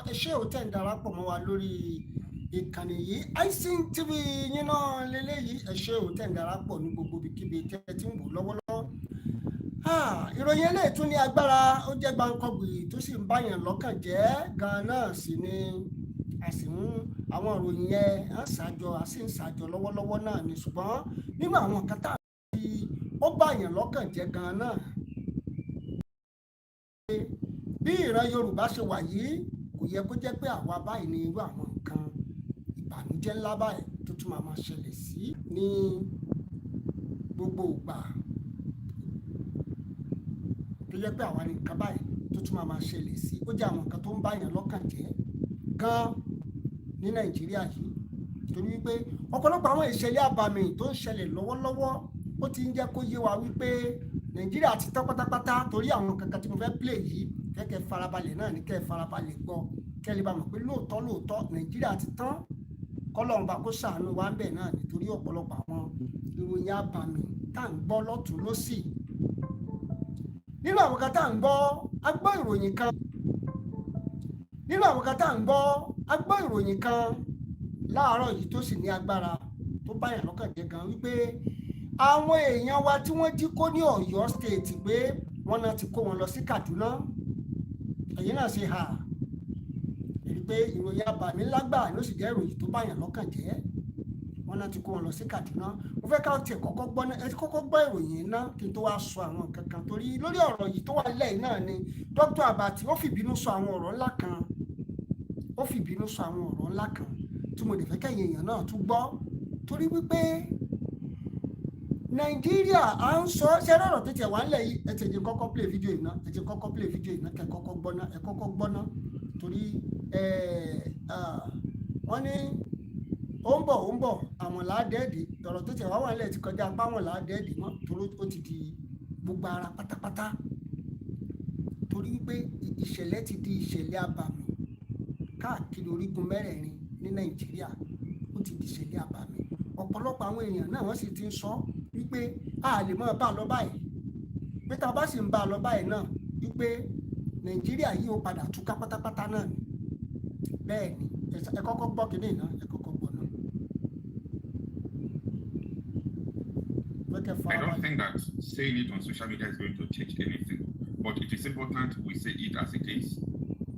ẹ ṣé ò tẹ̀ ń darapọ̀ mọ́ wa lórí ìkànnì yìí ICN TV yín náà lélẹ́yìí ẹ ṣé ò tẹ̀ ń darapọ̀ ní gbogbo ibikíbi tẹ́ ti ń wò lọ́wọ́lọ́wọ́. Ìròyìn eléyìí tún ní agbára ó jẹ́ gbàǹkangbì tó sì ń báyàn lọ́kàn jẹ́ gan-an náà sì ni àwọn ìròyìn yẹn à ń ṣàjọ lọ́wọ́lọ́wọ́ náà ni ṣùgbọ́n nínú àwọn kan tá ó báyàn lọ́kàn jẹ́ gan-an náà bí ìran Yorùbá ṣe wà yìí kò yẹ kó jẹ́ pé àwa báyìí ní irú àwọn nǹkan ìbànújẹ́ ńlá báyìí tó tún máa ṣẹlẹ̀ sí ní gbogbo ìgbà tó jẹ́ pé àwa ní nǹkan báyìí tó tún máa ṣẹlẹ̀ sí ó jẹ́ àwọn nǹkan tó ń báyàn lọ́kàn jẹ́ gan ní Nàìjíríà yìí torí wípé ọ̀pọ̀lọpọ̀ àwọn ìṣẹ̀lẹ̀ àbàmì tó ń ṣẹlẹ̀ lọ́wọ́lọ́wọ́ ó ti ń jẹ́ kó yé wa wípé Nàìjíríà ti tán pátápátá torí àwọn kankan tí mo fẹ́ play yìí kẹ́kẹ́ farabalẹ̀ náà ní kẹ́ farabalẹ̀ gbọ́ kẹ́ lè bá mọ̀ pé lóòótọ́ Nàìjíríà ti tán kọ́lọ́run bá kó ṣàánú wa ń bẹ̀ náà nítorí ọ̀pọ̀lọpọ̀ àwọn ìròyìn àbàmì tá à ń gbọ́ lọ́tún lọ́sì nínú àwọn kan tá à ń gbọ́ a gbọ́ ìròyìn kan láàárọ̀ yìí tó sì ní agbára tó báyàn lọ́kàn jẹ́ gan wípé àwọn èèyàn wa tí wọ́n jí kó ní Ọ̀yọ́ state pé wọ́n náà ti kó wọn lọ sí Kaduna èyí náà ṣe hà èyí pé ìròyìn àbàmì lágbà ló sì jẹ́ ìròyìn tó báyàn lọ́kàn jẹ́ wọ́n náà ti kó wọn lọ sí Kaduna mo fẹ́ ká tiẹ̀ kọ́kọ́ gbọ́ ìròyìn náà kí n tó wá sọ àwọn nǹkan kan torí lórí ọ̀rọ̀ yìí tó wà lẹ́yìn náà ni Dr. Abati ó fìbínú sọ àwọn ọ̀rọ̀ ńlá kan tí mo lè fẹ́ kẹ́yìn èèyàn náà tún gbọ́ torí wípé Nàìjíríà à ń sọ ṣe lọ́rọ̀ tó tiẹ̀ wá ńlẹ̀ yìí ẹ ti jẹ́ kọ́kọ́ play fídíò yìí náà kẹ́ kọ́kọ́ gbọ́ná torí wọ́n ní ó ń bọ̀ àwọn làádẹ́ẹ̀dì ọ̀rọ̀ tó tiẹ̀ wá wà ńlẹ̀ ti kọjá apá àwọn làádẹ́ẹ̀dì mọ́ torí ó ti di gbogbo ara pátápátá torí wípé ìṣẹ̀lẹ̀ ti di ìṣẹ̀lẹ̀ àbàmì káàkiri orígun mẹ́rẹ̀ẹ̀rin ní Nàìjíríà ó ti di ìṣẹ̀lẹ̀ àbàmì ọ̀pọ̀lọpọ̀ àwọn èèyàn náà wọ́n sì ti ń sọ wípé a lè máa bá a lọ báyìí pé tá a bá sì ń bá a lọ báyìí náà wípé Nàìjíríà yìí ó padà túká pátápátá náà ni bẹ́ẹ̀ ni ẹ kọ́kọ́ gbọ́ kínní náà ẹ kọ́kọ́ gbọ́ náà. I don't think that saying it on social media is going to change anything, but it is important we say it as it is.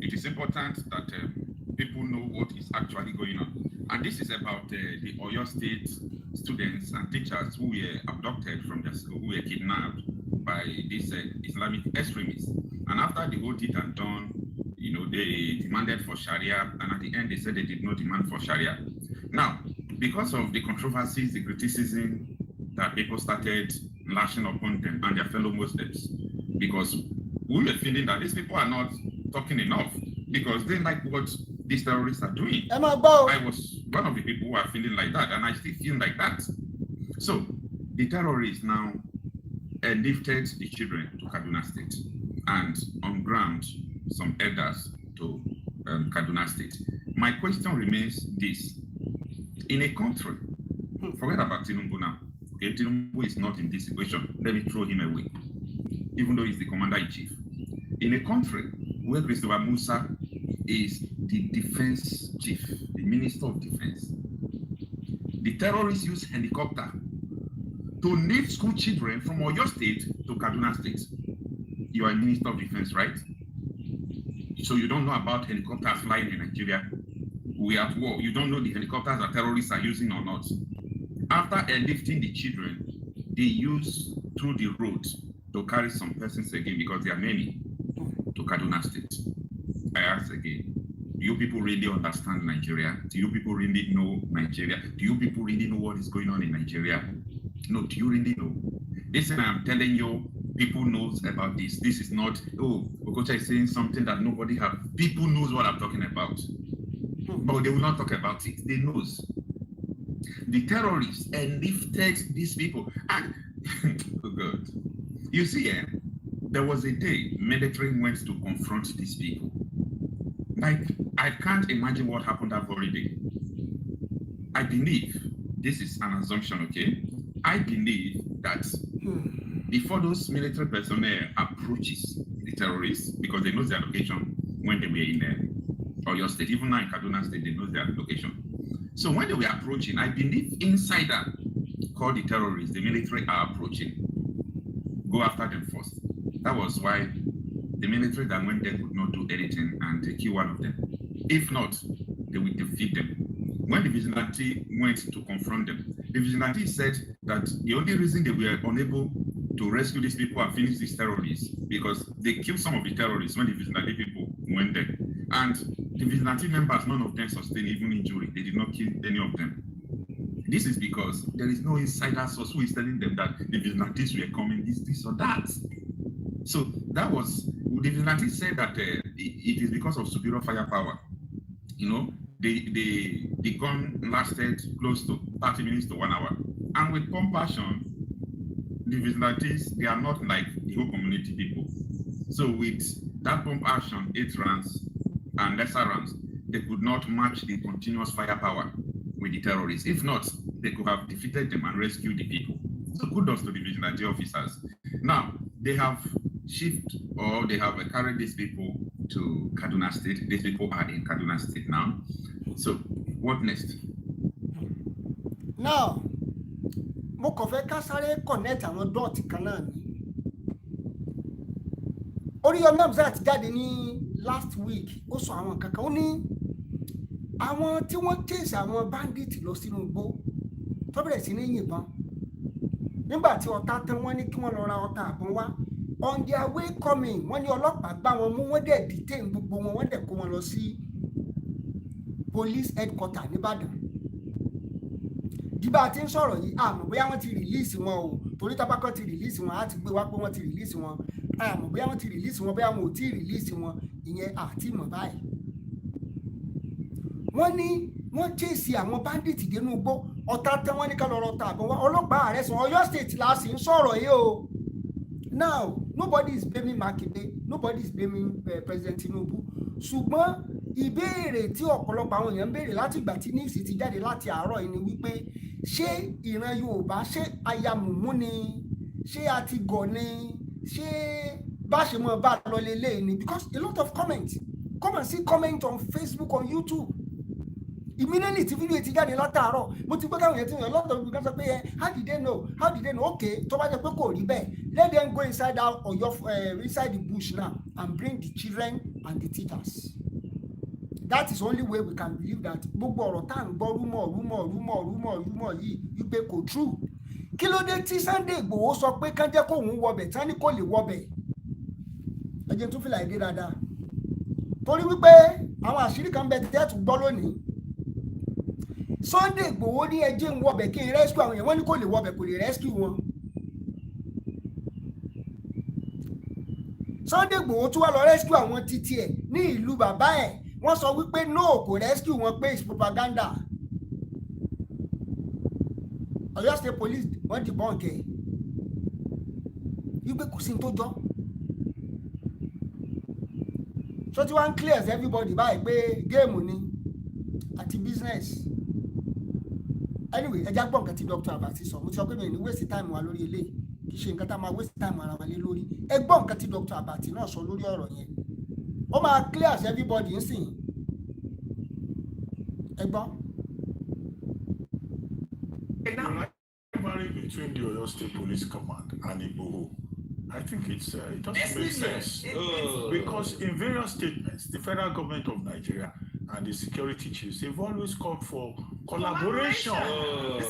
It is important that people know what is actually going on. And this is about the Oyo State students and teachers who were abducted from their school, who were kidnapped by these Islamic extremists. And after the whole did and done, they demanded for Sharia, and at the end they said they did not demand for Sharia. Now, because of the controversies, the criticism that people started lashing upon them and their fellow Muslims, because we were feeling that these people are not talking enough, because they like what these terrorists are doing. I was one of the people who are feeling like that, and I still feel like that. So the terrorists now lifted the children to Kaduna State, and on ground some elders to Kaduna State. My question remains this: in a country, forget about Tinubu now. Okay, Tinubu is not in this situation. Let me throw him away, even though he's the commander-in-chief. In a country where Christopher Musa is the defense chief, the minister of defense, the terrorists use helicopter to lift school children from Oyo State to Kaduna State. You are a minister of defense, right? So you don't know about helicopters flying in Nigeria? We are at war. You don't know the helicopters that terrorists are using or not. After airlifting the children, they use through the road to carry some persons again, because there are many, to Kaduna State. I ask again, do you people really understand Nigeria? Do you people really know Nigeria? Do you people really know what is going on in Nigeria? No, do you really know? Listen, I'm telling you, people knows about this. This is not, oh, Okocha is saying something that nobody have. People knows what I'm talking about. But they will not talk about it. They knows. The terrorists enlifted these people. And, oh God. You see, there was a day military went to confront these people. Like, I can't imagine what happened that very day. I believe, this is an assumption, okay? I believe that before those military personnel approaches the terrorists, because they know their location when they were in Oyo State, even now in Kaduna State, they know their location. So when they were approaching, I believe insider called the terrorists, the military are approaching. Go after them first. That was why the military that went there could not do anything and they kill one of them. If not, they will defeat them. When the vigilante went to confront them, the vigilante said that the only reason they were unable to rescue these people and finish these terrorists because they killed some of the terrorists when the vigilante people went there. And the vigilante members, none of them sustained even injury. They did not kill any of them. This is because there is no insider source who is telling them that the vigilantes were coming, this or that. So that was, the vigilante said that it is because of superior firepower. You know, the gun lasted close to 30 minutes to 1 hour. And with pump action, the vigilantes, they are not like the whole community people. So with that pump action, 8 rounds and lesser rounds, they could not match the continuous firepower with the terrorists. If not, they could have defeated them and rescued the people. So kudos to the vigilante officers. Now, they have shifted or they have carried these people to Kaduna State. These people are in Kaduna State now. So, what next? Now, mo kàn fẹ́ ká sáré connect àwọn dot kan náà ni. Oríyọmí Hamzat jáde ní last week, ó sọ àwọn kankan, ó ní àwọn tí wọ́n chase àwọn bandit lọ sínú igbó tó bẹ̀rẹ̀ sí ní yìnbọn. Nígbà tí ọ̀tá tán wọ́n ní kí wọ́n lọ ra ọta àbọ̀n wá. On their way coming, wọ́n ní ọlọ́pàá gbá wọn mú, wọ́n dẹ̀ detain gbogbo wọn, wọ́n dẹ̀ kó wọn lọ sí police headquarter nìbàdàn. Díbà tí ń sọ̀rọ̀ yìí, àmọ́ bóyá wọ́n ti release wọn o, torí tábàkọ́ ti release wọn, á ti gbé wá pé wọ́n ti release wọn. Àmọ́ bóyá wọ́n ti release wọn, bóyá wọn ò tí release wọn, ìyẹn àti mọ̀ báyìí. Wọ́n ní wọ́n chase àwọn bandit dénú igbó, ọ̀tá tẹ́ wọ́n ní ká lọ rọta àbọ̀n wá, ọlọ́pàá arrest wọn. Ọ̀yọ́ State la sì ń sọ̀rọ̀ yìí o. Now, nobody is blaming Makinde, nobody is blaming President Tinubu. Ṣùgbọ́n ìbéèrè tí ọ̀pọ̀lọpọ̀ àwọn èèyàn ń béèrè láti ìgbà tí news ti jáde láti àárọ̀ yìí ni wípé ṣé ìran Yorùbá ṣé ayamùmú ni, ṣé àtigọ̀ ni, ṣé bá ṣe mọ́ bá lọ lélẹ̀ ni? Because a lot of comments, come and see comment on Facebook, on YouTube. Immediately tí fídíò ti jáde látàárọ̀, mo ti gbé káwọn yẹn ti yàn lọ́tọ̀ bí ká sọ pé how did they know? Okay, tó bá jẹ́ pé kò rí bẹ́ẹ̀, let them go inside out or inside the bush now and bring the children and the teachers. That is only way we can believe that gbogbo ọ̀rọ̀ tá à ń gbọ́ rumor yìí wípé kò true. Kí ló dé tí Sunday Igboho sọ pé kán jẹ́ kóun wọbẹ̀ tán ní kò lè wọbẹ̀? Ẹ jẹ́ tún fìlà èdè dáadáa. Torí wípé àwọn àṣírí kan bẹ tẹ́ tún gbọ́ lónìí. Sunday Igboho ní ẹjẹ́ ń wọbẹ̀ kí n rescue àwọn èèyàn, wọ́n ní kò lè wọbẹ̀, kò lè rescue wọn. Sunday Igboho tún wá lọ rescue àwọn títí ẹ̀ ní ìlú bàbá ẹ̀, wọ́n sọ wípé no kò rescue wọn pé it's propaganda. Ọ̀yọ́ State Police wọ́n debunk ẹ̀ wípé kò sí ní tó jọ. So tí wọ́n clears everybody báyìí pé géèmù ni àti business. Anyway, ẹ já gbọ́ nǹkan tí Dr. Abati sọ. Mo ti sọ pé mi ní waste time wa lórí eléyìí, kì í ṣe nǹkan tá a máa waste time ara wa lé lórí. Ẹ gbọ́ nǹkan tí Dr. Abati náà sọ lórí ọ̀rọ̀ yẹn. Ó máa clears everybody ń sìn. Ẹ gbọ́. Between the Oyo State Police Command and Igboho, I think it doesn't make sense. Because in various statements, the federal government of Nigeria and the security chiefs, they've always called for collaboration.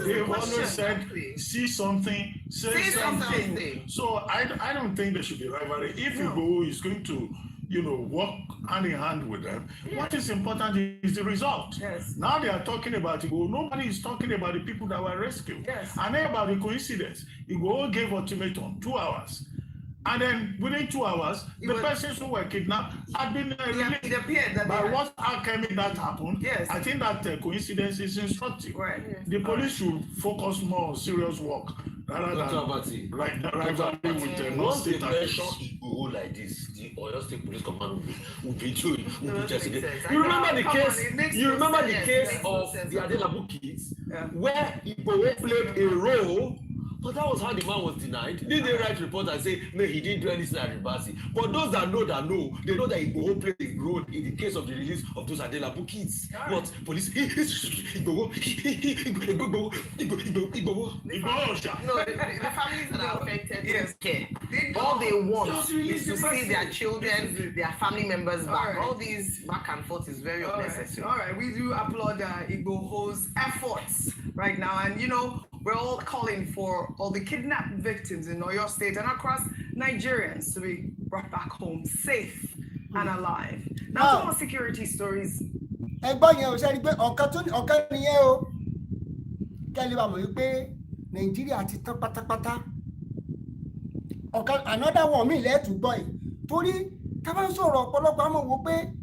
They've always said, see something, say something. So I don't think there should be rivalry. If Igboho is going to, work hand in hand with them, what is important is the result. Yes. Now they are talking about Igboho. Nobody is talking about the people that were rescued. Yes. And then about the coincidence, Igboho gave ultimatum 2 hours. And then within 2 hours, the persons who were kidnapped had been released. It appeared that But what alchemy that happened, yes. I think that coincidence is instructive. Right. Yes. The police should focus more on serious work rather than Abati. rivalry with the non-state actors. actors. Igboho like this, the Oyo State Police Command will be doing. Sense. You remember the Come case? on, it makes You no remember the sense. case It makes no of sense the at all. Adelabu kids, Yeah. where Igboho played a role But that was how the man was denied. Didn't they write report and say, no, he didn't do anything at Abati? But those that know, they know that Igboho played a role in the case of the release of those Adelabu kids. But police, Igboho. No, the families that are affected don't care. All they want is to see their children, their family members back. All these back and forth is very unnecessary. All right, we do applaud Igboho's efforts right now, and you know, we're all calling for all the kidnapped victims in Oyo State and across Nigerians to be brought back home safe and alive. Now, some more security stories. Ẹgbọ́n yẹn ò sẹ́ni pé ọ̀kan nìyẹn o. Kẹ́lí wa mọ̀ wípé Nàìjíríà ti tán pátápátá. Another one mi lẹ́ẹ̀tù gbọ́ yìí. Torí ká bá ń sọ̀rọ̀ ọ̀pọ̀lọpọ̀ àmọ́ wo pé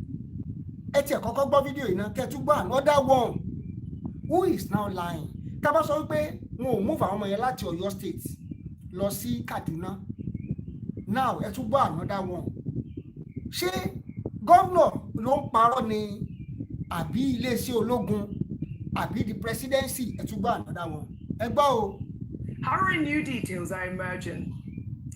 ẹ tiẹ̀ kọ́kọ́ gbọ́ fídíò yìí náà kẹ́ẹ̀tù gbọ́ another one. Who is now lying? Ká bá sọ wípé wọn ò move àwọn ọmọ yẹn láti Ọ̀yọ́ state lọ sí Kaduna. Now ẹ tún gbọ́ another one. Ṣé gómìnà ló ń parọ́ ni àbí iléeṣẹ́ ológun àbí the presidency? Ẹ tún gbọ́ another one. Ẹ gbọ́ o. Harrowing new details are emerging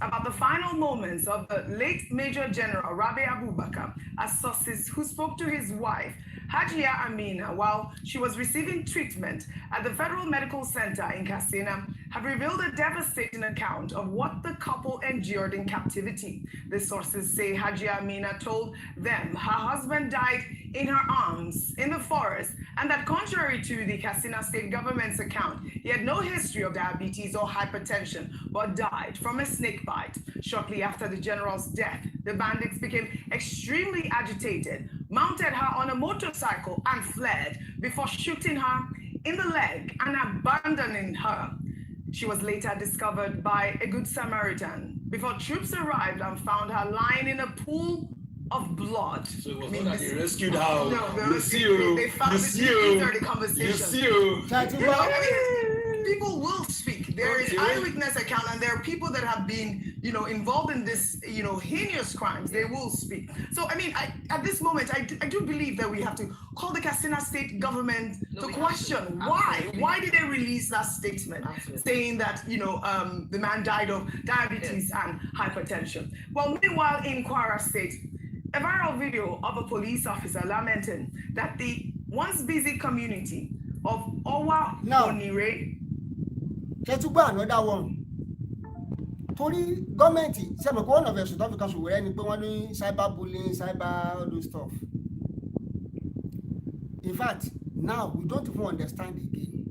about the final moments of the late Major General Rabi Abubakar as sources who spoke to his wife Hajia Amina while she was receiving treatment at the Federal Medical Center in Katsina have revealed a devastating account of what the couple endured in captivity. The sources say Hajia Amina told them her husband died in her arms in the forest, and that contrary to the Katsina state government's account, he had no history of diabetes or hypertension, but died from a snake bite. Shortly after the general's death, the bandits became extremely agitated, mounted her on a motorcycle and fled before shooting her in the leg and abandoning her. She was later discovered by a good Samaritan before troops arrived and found her lying in a pool of blood. So it was not that they rescued her. No, they found it after the conversation. You know, I mean, people will speak. There is eyewitness account, and there are people that have been, you know, involved in this, you know, heinous crimes. They will speak. So, I mean, at this moment, I do believe that we have to call the Katsina state government to question why. Why did they release that statement saying that, you know, the man died of diabetes and hypertension? Well, meanwhile, in Kwara State, a viral video of a police officer lamenting that the once busy community of Owa Onire. Let's go another one. Torí gọ́ọ̀mẹ̀ntì ṣe mọ̀ pé one of the South African ṣòwò rẹ̀ ni pé wọ́n ní cyberbullying, cyber all those stuff. In fact, now we don't even understand again.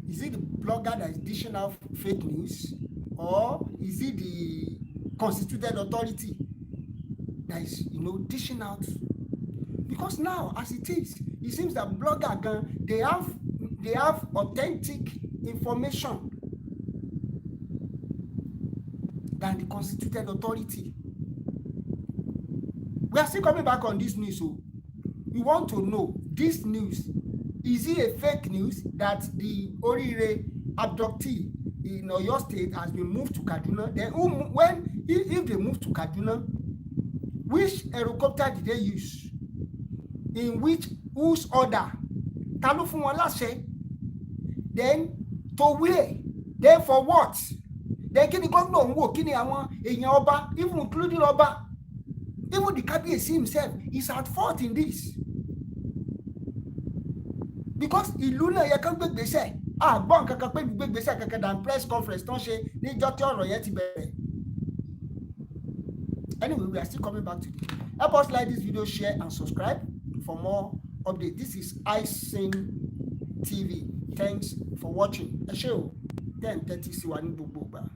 Is it the blogger that is dishing out fake news, or is it the constituted authority that is, you know, dishing out? Because now, as it is, it seems that blogger they have authentic information than the constituted authority. We are still coming back on this news, so we want to know this news. Is it a fake news that the Orire abductee in Oyo State has been moved to Kaduna? Then if they move to Kaduna, which helicopter did they use? In whose order? Ta ló fún wọn láṣẹ? Then to where? Then for what? Then kí ni gómìnà ń wò? Kí ni àwọn èèyàn ọba, even including ọba, even the Kábíyèsí himself is at fault in this. Because ìlú náà yẹ kán gbégbèsè, àgbọ̀n kankan pé gbégbèsè kankan than press conference tó ń ṣe níjọ́ tí ọ̀rọ̀ yẹn ti bẹ̀rẹ̀. Anyway, we are still coming back to this. Help us like this video, share and subscribe for more updates. This is iSing TV. Thanks for watching. Ẹ ṣé o, 10:30 sí wa ní gbogbo ìgbà.